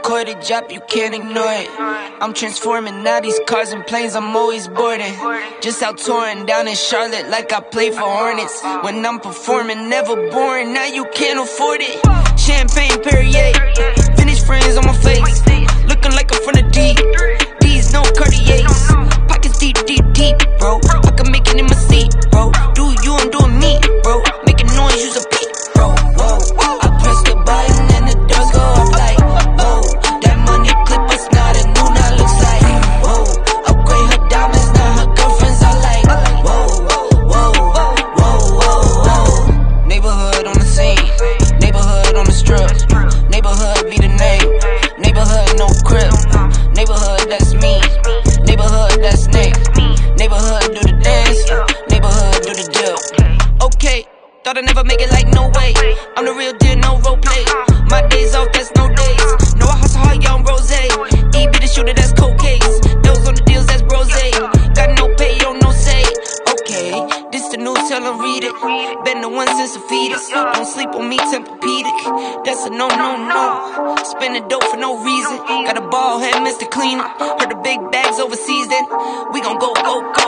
record it, drop, you can't ignore it. I'm transforming now these cars and planes, I'm always boarding. Just out touring down in Charlotte like I play for Hornets. When I'm performing, never boring, now you can't afford it. Champagne Perrier, vintage friends on my face, looking like I'm from the deep. These no Cartiers, pockets deep, deep, deep, bro. I can make it in my seat, bro. Do you, I'm doing me, bro. Making noise, use a beat, bro. Whoa, I press the button and the doors go off like, whoa. That money clip us now, the new now looks like, whoa. Upgrade her diamonds, now her girlfriends are like, whoa, whoa, whoa, whoa, whoa. Neighborhood on the scene, neighborhood on the strip, neighborhood be the name, neighborhood no crib, neighborhood that's me, neighborhood that's Nick, neighborhood do the dance, neighborhood do the deal. Okay, thought I'd never make it like no way, I'm the real deal, no role play. My days off, that's no days. No, I hustle hard, young rose. E be the shooter, that's cold case. Those on the deals, that's brose. Got no pay, yo, no say. Okay, this the news, tell them read it. Been the one since a fetus. Don't sleep on me, Tempur-Pedic. That's a no, no, no. Spending dope for no reason. Got a ball head, Mr. Cleaner. Heard the big bags overseas, then we gon' go, go, go.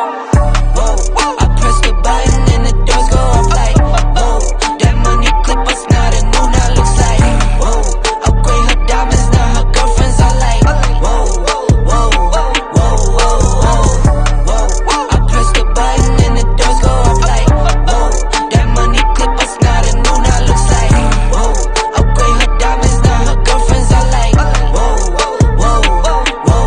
Whoa, I press the button and the doors go off like, whoa. That money clip us now, the new now looks like, whoa. Upgrade her diamonds, now her girlfriends are like, whoa, whoa, whoa, whoa, whoa. I press the button and the doors go off like, whoa. That money clip us now, the new now looks like, whoa. Upgrade her diamonds, now her girlfriends are like, whoa, whoa, whoa, whoa.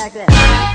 like this.